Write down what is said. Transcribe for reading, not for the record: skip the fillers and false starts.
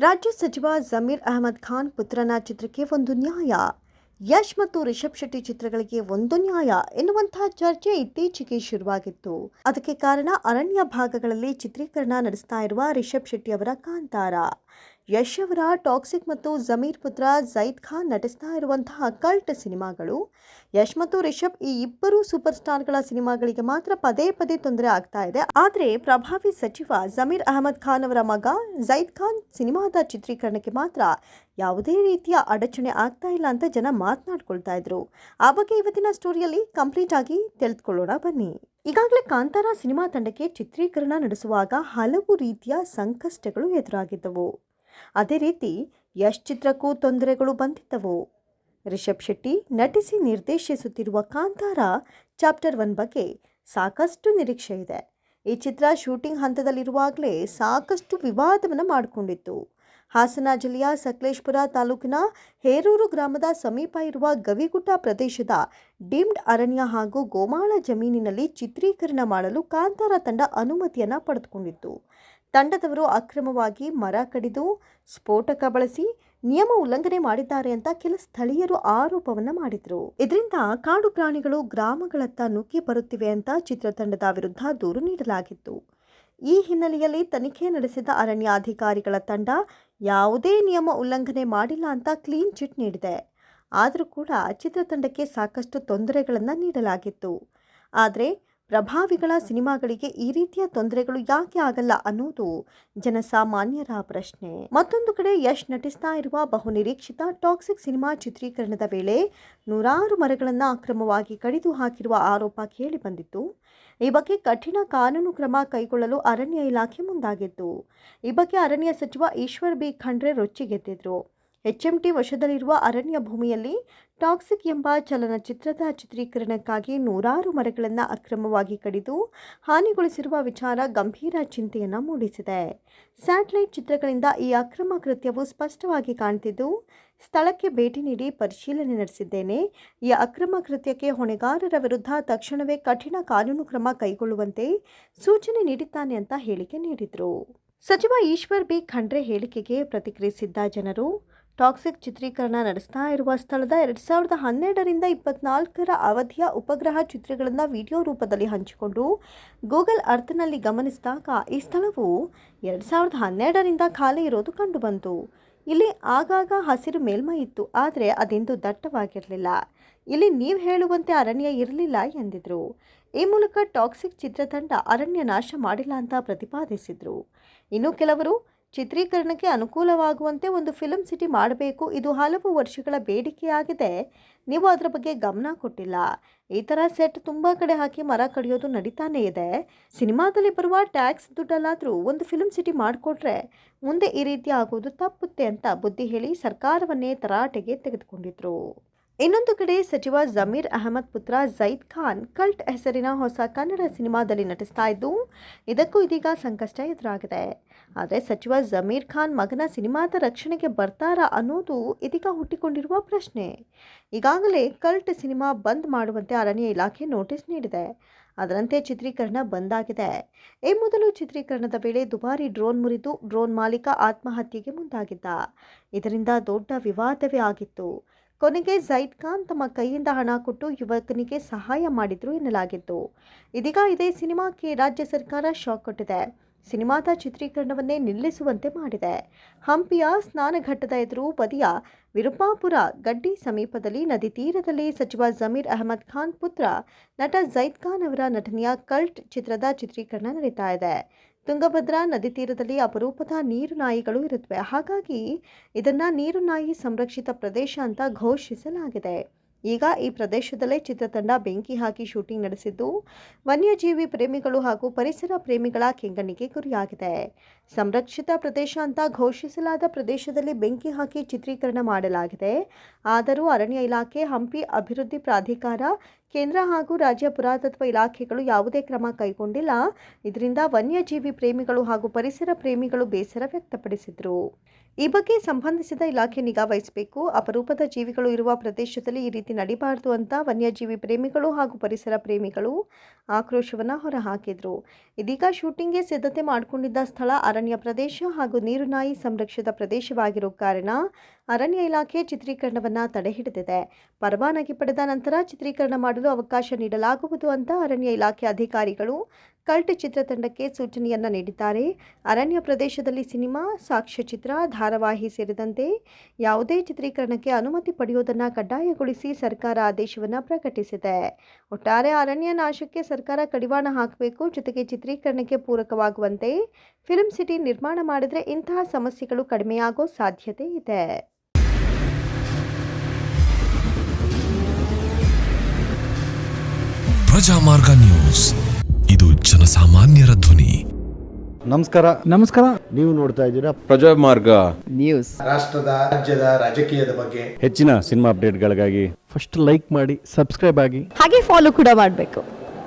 ರಾಜ್ಯ ಸಚಿವ ಜಮೀರ್ ಅಹಮದ್ ಖಾನ್ ಪುತ್ರನ ಚಿತ್ರಕ್ಕೆ ಒಂದು ನ್ಯಾಯ, ಯಶ್ ಮತ್ತು ರಿಷಬ್ ಶೆಟ್ಟಿ ಚಿತ್ರಗಳಿಗೆ ಒಂದು ನ್ಯಾಯ ಎನ್ನುವಂತಹ ಚರ್ಚೆ ಇತ್ತೀಚೆಗೆ ಶುರುವಾಗಿತ್ತು. ಅದಕ್ಕೆ ಕಾರಣ ಅರಣ್ಯ ಭಾಗಗಳಲ್ಲಿ ಚಿತ್ರೀಕರಣ ನಡೆಸ್ತಾ ಇರುವ ರಿಷಬ್ ಶೆಟ್ಟಿ ಅವರ ಕಾಂತಾರ, ಯಶ್ ಅವರ ಟಾಕ್ಸಿಕ್ ಮತ್ತು ಜಮೀರ್ ಪುತ್ರ ಜೈದ್ ಖಾನ್ ನಟಿಸ್ತಾ ಇರುವಂತಹ ಕಲ್ಟ್ ಸಿನಿಮಾಗಳು. ಯಶ್ ಮತ್ತು ರಿಷಬ್ ಈ ಇಬ್ಬರು ಸೂಪರ್ ಸ್ಟಾರ್ಗಳ ಸಿನಿಮಾಗಳಿಗೆ ಮಾತ್ರ ಪದೇ ಪದೇ ತೊಂದರೆ ಆಗ್ತಾ ಇದೆ. ಆದರೆ ಪ್ರಭಾವಿ ಸಚಿವ ಜಮೀರ್ ಅಹಮದ್ ಖಾನ್ ಅವರ ಮಗ ಜೈದ್ ಖಾನ್ ಸಿನಿಮಾದ ಚಿತ್ರೀಕರಣಕ್ಕೆ ಮಾತ್ರ ಯಾವುದೇ ರೀತಿಯ ಅಡಚಣೆ ಆಗ್ತಾ ಇಲ್ಲ ಅಂತ ಜನ ಮಾತನಾಡ್ಕೊಳ್ತಾ ಇದ್ರು. ಆ ಬಗ್ಗೆ ಇವತ್ತಿನ ಸ್ಟೋರಿಯಲ್ಲಿ ಕಂಪ್ಲೀಟ್ ಆಗಿ ತಿಳಿದುಕೊಳ್ಳೋಣ ಬನ್ನಿ. ಈಗಾಗಲೇ ಕಾಂತಾರ ಸಿನಿಮಾ ತಂಡಕ್ಕೆ ಚಿತ್ರೀಕರಣ ನಡೆಸುವಾಗ ಹಲವು ರೀತಿಯ ಸಂಕಷ್ಟಗಳು ಎದುರಾಗಿದ್ದವು. ಅದೇ ರೀತಿ ಯಶ್ ಚಿತ್ರಕ್ಕೂ ತೊಂದರೆಗಳು ಬಂದಿದ್ದವು. ರಿಷಬ್ ಶೆಟ್ಟಿ ನಟಿಸಿ ನಿರ್ದೇಶಿಸುತ್ತಿರುವ ಕಾಂತಾರ ಚಾಪ್ಟರ್ 1 ಬಗ್ಗೆ ಸಾಕಷ್ಟು ನಿರೀಕ್ಷೆ ಇದೆ. ಈ ಚಿತ್ರ ಶೂಟಿಂಗ್ ಹಂತದಲ್ಲಿರುವಾಗಲೇ ಸಾಕಷ್ಟು ವಿವಾದವನ್ನು ಮಾಡಿಕೊಂಡಿತ್ತು. ಹಾಸನ ಜಿಲ್ಲೆಯ ಸಕಲೇಶಪುರ ತಾಲೂಕಿನ ಹೇರೂರು ಗ್ರಾಮದ ಸಮೀಪ ಇರುವ ಗವಿಗುಡ್ಡ ಪ್ರದೇಶದ ಡೀಮ್ಡ್ ಅರಣ್ಯ ಹಾಗೂ ಗೋಮಾಳ ಜಮೀನಿನಲ್ಲಿ ಚಿತ್ರೀಕರಣ ಮಾಡಲು ಕಾಂತಾರ ತಂಡ ಅನುಮತಿಯನ್ನು ಪಡೆದುಕೊಂಡಿತ್ತು. ತಂಡದವರು ಅಕ್ರಮವಾಗಿ ಮರ ಕಡಿದು ಸ್ಫೋಟಕ ಬಳಸಿ ನಿಯಮ ಉಲ್ಲಂಘನೆ ಮಾಡಿದ್ದಾರೆ ಅಂತ ಕೆಲ ಸ್ಥಳೀಯರು ಆರೋಪವನ್ನು ಮಾಡಿದರು. ಇದರಿಂದ ಕಾಡು ಪ್ರಾಣಿಗಳು ಗ್ರಾಮಗಳತ್ತ ನುಗ್ಗಿ ಬರುತ್ತಿವೆ ಅಂತ ಚಿತ್ರತಂಡದ ವಿರುದ್ಧ ದೂರು ನೀಡಲಾಗಿತ್ತು. ಈ ಹಿನ್ನೆಲೆಯಲ್ಲಿ ತನಿಖೆ ನಡೆಸಿದ ಅರಣ್ಯಾಧಿಕಾರಿಗಳ ತಂಡ ಯಾವುದೇ ನಿಯಮ ಉಲ್ಲಂಘನೆ ಮಾಡಿಲ್ಲ ಅಂತ ಕ್ಲೀನ್ ಚಿಟ್ ನೀಡಿದೆ. ಆದರೂ ಕೂಡ ಚಿತ್ರತಂಡಕ್ಕೆ ಸಾಕಷ್ಟು ತೊಂದರೆಗಳನ್ನು ನೀಡಲಾಗಿತ್ತು. ಆದರೆ ಪ್ರಭಾವಿಗಳ ಸಿನಿಮಾಗಳಿಗೆ ಈ ರೀತಿಯ ತೊಂದರೆಗಳು ಯಾಕೆ ಆಗಲ್ಲ ಅನ್ನೋದು ಜನಸಾಮಾನ್ಯರ ಪ್ರಶ್ನೆ. ಮತ್ತೊಂದು ಕಡೆ ಯಶ್ ನಟಿಸ್ತಾ ಇರುವ ಬಹುನಿರೀಕ್ಷಿತ ಟಾಕ್ಸಿಕ್ ಸಿನಿಮಾ ಚಿತ್ರೀಕರಣದ ವೇಳೆ ನೂರಾರು ಮರಗಳನ್ನು ಅಕ್ರಮವಾಗಿ ಕಡಿದು ಹಾಕಿರುವ ಆರೋಪ ಕೇಳಿ ಬಂದಿತ್ತು. ಈ ಬಗ್ಗೆ ಕಠಿಣ ಕಾನೂನು ಕ್ರಮ ಕೈಗೊಳ್ಳಲು ಅರಣ್ಯ ಇಲಾಖೆ ಮುಂದಾಗಿತ್ತು. ಈ ಬಗ್ಗೆ ಅರಣ್ಯ ಸಚಿವ ಈಶ್ವರ್ ಬಿ ಖಂಡ್ರೆ ರೊಚ್ಚಿಗೆದ್ದಿದ್ರು. HMT ವಶದಲ್ಲಿರುವ ಅರಣ್ಯ ಭೂಮಿಯಲ್ಲಿ ಟಾಕ್ಸಿಕ್ ಎಂಬ ಚಲನಚಿತ್ರದ ಚಿತ್ರೀಕರಣಕ್ಕಾಗಿ ನೂರಾರು ಮರಗಳನ್ನು ಅಕ್ರಮವಾಗಿ ಕಡಿದು ಹಾನಿಗೊಳಿಸಿರುವ ವಿಚಾರ ಗಂಭೀರ ಚಿಂತೆಯನ್ನು ಮೂಡಿಸಿದೆ. ಸ್ಯಾಟಲೈಟ್ ಚಿತ್ರಗಳಿಂದ ಈ ಅಕ್ರಮ ಕೃತ್ಯವು ಸ್ಪಷ್ಟವಾಗಿ ಕಾಣ್ತಿದ್ದು, ಸ್ಥಳಕ್ಕೆ ಭೇಟಿ ನೀಡಿ ಪರಿಶೀಲನೆ ನಡೆಸಿದ್ದೇನೆ. ಈ ಅಕ್ರಮ ಕೃತ್ಯಕ್ಕೆ ಹೊಣೆಗಾರರ ವಿರುದ್ಧ ತಕ್ಷಣವೇ ಕಠಿಣ ಕಾನೂನು ಕ್ರಮ ಕೈಗೊಳ್ಳುವಂತೆ ಸೂಚನೆ ನೀಡಿದ್ದಾನೆ ಅಂತ ಹೇಳಿಕೆ ನೀಡಿದರು. ಸಚಿವ ಈಶ್ವರ್ ಬಿ ಖಂಡ್ರೆ ಹೇಳಿಕೆಗೆ ಪ್ರತಿಕ್ರಿಯಿಸಿದ್ದ ಜನರು, ಟಾಕ್ಸಿಕ್ ಚಿತ್ರೀಕರಣ ನಡೆಸ್ತಾ ಇರುವ ಸ್ಥಳದ 2012ರಿಂದ 2024ರ ಅವಧಿಯ ಉಪಗ್ರಹ ಚಿತ್ರಗಳನ್ನು ವಿಡಿಯೋ ರೂಪದಲ್ಲಿ ಹಂಚಿಕೊಂಡು ಗೂಗಲ್ ಅರ್ಥ್ನಲ್ಲಿ ಗಮನಿಸಿದಾಗ ಈ ಸ್ಥಳವು 2012ರಿಂದ ಖಾಲಿ ಇರೋದು ಕಂಡುಬಂತು. ಇಲ್ಲಿ ಆಗಾಗ ಹಸಿರು ಮೇಲ್ಮೈ ಇತ್ತು, ಆದರೆ ಅದೆಂದೂ ದಟ್ಟವಾಗಿರಲಿಲ್ಲ. ಇಲ್ಲಿ ನೀವು ಹೇಳುವಂತೆ ಅರಣ್ಯ ಇರಲಿಲ್ಲ ಎಂದಿದ್ರು. ಈ ಮೂಲಕ ಟಾಕ್ಸಿಕ್ ಚಿತ್ರತಂಡ ಅರಣ್ಯ ನಾಶ ಮಾಡಿಲ್ಲ ಅಂತ ಪ್ರತಿಪಾದಿಸಿದ್ರು. ಇನ್ನು ಕೆಲವರು ಚಿತ್ರೀಕರಣಕ್ಕೆ ಅನುಕೂಲವಾಗುವಂತೆ ಒಂದು ಫಿಲ್ಮ್ ಸಿಟಿ ಮಾಡಬೇಕು, ಇದು ಹಲವು ವರ್ಷಗಳ ಬೇಡಿಕೆಯಾಗಿದೆ, ನೀವು ಅದರ ಬಗ್ಗೆ ಗಮನ ಕೊಟ್ಟಿಲ್ಲ. ಈ ಥರ ಸೆಟ್ ತುಂಬ ಕಡೆ ಹಾಕಿ ಮರ ಕಡಿಯೋದು ನಡೀತಾನೇ ಇದೆ. ಸಿನಿಮಾದಲ್ಲಿ ಬರುವ ಟ್ಯಾಕ್ಸ್ ದುಡ್ಡಲ್ಲಾದರೂ ಒಂದು ಫಿಲ್ಮ್ ಸಿಟಿ ಮಾಡಿಕೊಟ್ರೆ ಮುಂದೆ ಈ ರೀತಿ ಆಗೋದು ತಪ್ಪುತ್ತೆ ಅಂತ ಬುದ್ಧಿ ಹೇಳಿ ಸರ್ಕಾರವನ್ನೇ ತರಾಟೆಗೆ ತೆಗೆದುಕೊಂಡಿದ್ರು. ಇನ್ನೊಂದು ಕಡೆ ಸಚಿವ ಜಮೀರ್ ಅಹಮದ್ ಪುತ್ರ ಜೈದ್ ಖಾನ್ ಕಲ್ಟ್ ಹೆಸರಿನ ಹೊಸ ಕನ್ನಡ ಸಿನಿಮಾದಲ್ಲಿ ನಟಿಸ್ತಾ ಇದ್ದು, ಇದಕ್ಕೂ ಇದೀಗ ಸಂಕಷ್ಟ ಎದುರಾಗಿದೆ. ಆದರೆ ಸಚಿವ ಜಮೀರ್ ಖಾನ್ ಮಗನ ಸಿನಿಮಾದ ರಕ್ಷಣೆಗೆ ಬರ್ತಾರಾ ಅನ್ನೋದು ಇದೀಗ ಹುಟ್ಟಿಕೊಂಡಿರುವ ಪ್ರಶ್ನೆ. ಈಗಾಗಲೇ ಕಲ್ಟ್ ಸಿನಿಮಾ ಬಂದ್ ಮಾಡುವಂತೆ ಅರಣ್ಯ ಇಲಾಖೆ ನೋಟಿಸ್ ನೀಡಿದೆ. ಅದರಂತೆ ಚಿತ್ರೀಕರಣ ಬಂದ್ ಆಗಿದೆ. ಈ ಮೊದಲು ಚಿತ್ರೀಕರಣದ ವೇಳೆ ದುಬಾರಿ ಡ್ರೋನ್ ಮುರಿದು ಡ್ರೋನ್ ಮಾಲೀಕ ಆತ್ಮಹತ್ಯೆಗೆ ಮುಂದಾಗಿದ್ದ. ಇದರಿಂದ ದೊಡ್ಡ ವಿವಾದವೇ ಆಗಿತ್ತು. ಕೊನೆಗೆ ಜೈದ್ ಖಾನ್ ತಮ್ಮ ಕೈಯಿಂದ ಹಣ ಕೊಟ್ಟು ಯುವಕನಿಗೆ ಸಹಾಯ ಮಾಡಿದ್ರು ಎನ್ನಲಾಗಿತ್ತು. ಇದೀಗ ಇದೇ ಸಿನಿಮಾಕ್ಕೆ ರಾಜ್ಯ ಸರ್ಕಾರ ಶಾಕ್ ಕೊಟ್ಟಿದೆ. ಸಿನಿಮಾದ ಚಿತ್ರೀಕರಣವನ್ನೇ ನಿಲ್ಲಿಸುವಂತೆ ಮಾಡಿದೆ. ಹಂಪಿಯ ಸ್ನಾನಘಟ್ಟದ ಎದುರು ಬದಿಯ ವಿರುಪಾಪುರ ಗಡ್ಡಿ ಸಮೀಪದಲ್ಲಿ ನದಿ ತೀರದಲ್ಲಿ ಸಚಿವ ಜಮೀರ್ ಅಹಮದ್ ಖಾನ್ ಪುತ್ರ ನಟ ಜೈದ್ ಖಾನ್ ಅವರ ನಟನೆಯ ಕಲ್ಟ್ ಚಿತ್ರದ ಚಿತ್ರೀಕರಣ ನಡೀತಾ ಇದೆ. ತುಂಗಭದ್ರಾ ನದಿ ತೀರದಲ್ಲಿ ಅಪರೂಪದ ನೀರು ನಾಯಿಗಳು ಇರುತ್ತವೆ. ಹಾಗಾಗಿ ಇದನ್ನು ನೀರು ನಾಯಿ ಸಂರಕ್ಷಿತ ಪ್ರದೇಶ ಅಂತ ಘೋಷಿಸಲಾಗಿದೆ. ಈಗ ಈ ಪ್ರದೇಶದಲ್ಲೇ ಚಿತ್ರತಂಡ ಬೆಂಕಿ ಹಾಕಿ ಶೂಟಿಂಗ್ ನಡೆಸಿದ್ದು, ವನ್ಯಜೀವಿ ಪ್ರೇಮಿಗಳು ಹಾಗೂ ಪರಿಸರ ಪ್ರೇಮಿಗಳ ಕೆಂಗಣ್ಣಿಗೆ ಗುರಿಯಾಗಿದೆ. ಸಂರಕ್ಷಿತ ಪ್ರದೇಶ ಅಂತ ಘೋಷಿಸಲಾದ ಪ್ರದೇಶದಲ್ಲಿ ಬೆಂಕಿ ಹಾಕಿ ಚಿತ್ರೀಕರಣ ಮಾಡಲಾಗಿದೆ. ಆದರೂ ಅರಣ್ಯ ಇಲಾಖೆ, ಹಂಪಿ ಅಭಿವೃದ್ಧಿ ಪ್ರಾಧಿಕಾರ, ಕೇಂದ್ರ ಹಾಗೂ ರಾಜ್ಯ ಪುರಾತತ್ವ ಇಲಾಖೆಗಳು ಯಾವುದೇ ಕ್ರಮ ಕೈಗೊಂಡಿಲ್ಲ. ಇದರಿಂದ ವನ್ಯಜೀವಿ ಪ್ರೇಮಿಗಳು ಹಾಗೂ ಪರಿಸರ ಪ್ರೇಮಿಗಳು ಬೇಸರ ವ್ಯಕ್ತಪಡಿಸಿದರು. ಈ ಬಗ್ಗೆ ಸಂಬಂಧಿಸಿದ ಇಲಾಖೆ ನಿಗಾ ವಹಿಸಬೇಕು. ಅಪರೂಪದ ಜೀವಿಗಳು ಇರುವ ಪ್ರದೇಶದಲ್ಲಿ ಈ ರೀತಿ ನಡಿಬಾರದು ಅಂತ ವನ್ಯಜೀವಿ ಪ್ರೇಮಿಗಳು ಹಾಗೂ ಪರಿಸರ ಪ್ರೇಮಿಗಳು ಆಕ್ರೋಶವನ್ನು ಹೊರಹಾಕಿದರು. ಇದೀಗ ಶೂಟಿಂಗ್ಗೆ ಸಿದ್ಧತೆ ಮಾಡಿಕೊಂಡಿದ್ದ ಸ್ಥಳ ಅರಣ್ಯ ಪ್ರದೇಶ ಹಾಗೂ ನೀರುನಾಯಿ ಸಂರಕ್ಷಿತ ಪ್ರದೇಶವಾಗಿರೋ ಕಾರಣ ಅರಣ್ಯ ಇಲಾಖೆ ಚಿತ್ರೀಕರಣವನ್ನು ತಡೆಹಿಡಿದಿದೆ. ಪರವಾನಗಿ ಪಡೆದ ನಂತರ ಚಿತ್ರೀಕರಣ ಮಾಡಲು ಅವಕಾಶ ನೀಡಲಾಗುವುದು ಅಂತ ಅರಣ್ಯ ಇಲಾಖೆ ಅಧಿಕಾರಿಗಳು ಕಲ್ಟ್ ಚಿತ್ರತಂಡಕ್ಕೆ ಸೂಚನೆಯನ್ನ ನೀಡಿದ್ದಾರೆ. ಅರಣ್ಯ ಪ್ರದೇಶದಲ್ಲಿ ಸಿನಿಮಾ, ಸಾಕ್ಷ್ಯಚಿತ್ರ, ಧಾರಾವಾಹಿ ಸೇರಿದಂತೆ ಯಾವುದೇ ಚಿತ್ರೀಕರಣಕ್ಕೆ ಅನುಮತಿ ಪಡೆಯುವುದನ್ನು ಕಡ್ಡಾಯಗೊಳಿಸಿ ಸರ್ಕಾರ ಆದೇಶವನ್ನು ಪ್ರಕಟಿಸಿದೆ. ಒಟ್ಟಾರೆ ಅರಣ್ಯ ನಾಶಕ್ಕೆ ಸರ್ಕಾರ ಕಡಿವಾಣ ಹಾಕಬೇಕು. ಜೊತೆಗೆ ಚಿತ್ರೀಕರಣಕ್ಕೆ ಪೂರಕವಾಗುವಂತೆ ಫಿಲ್ಮ್ ಸಿಟಿ ನಿರ್ಮಾಣ ಮಾಡಿದರೆ ಇಂತಹ ಸಮಸ್ಯೆಗಳು ಕಡಿಮೆಯಾಗೋ ಸಾಧ್ಯತೆ ಇದೆ. ಪ್ರಜಾಮಾರ್ಗ ನ್ಯೂಸ್, ಇದು ಜನಸಾಮಾನ್ಯರ ಧ್ವನಿ. ನಮಸ್ಕಾರ. ನೀವು ನೋಡ್ತಾ ಇದ್ದೀರಾ ಪ್ರಜಾಮಾರ್ಗ ನ್ಯೂಸ್. ರಾಷ್ಟ್ರದ, ರಾಜ್ಯದ, ರಾಜಕೀಯದ ಬಗ್ಗೆ ಹೆಚ್ಚಿನ ಸಿನಿಮಾ ಅಪ್ಡೇಟ್ಗಳಿಗಾಗಿ ಫಸ್ಟ್ ಲೈಕ್ ಮಾಡಿ, ಸಬ್ಸ್ಕ್ರೈಬ್ ಆಗಿ, ಹಾಗೆ ಫಾಲೋ ಕೂಡ ಮಾಡಬೇಕು.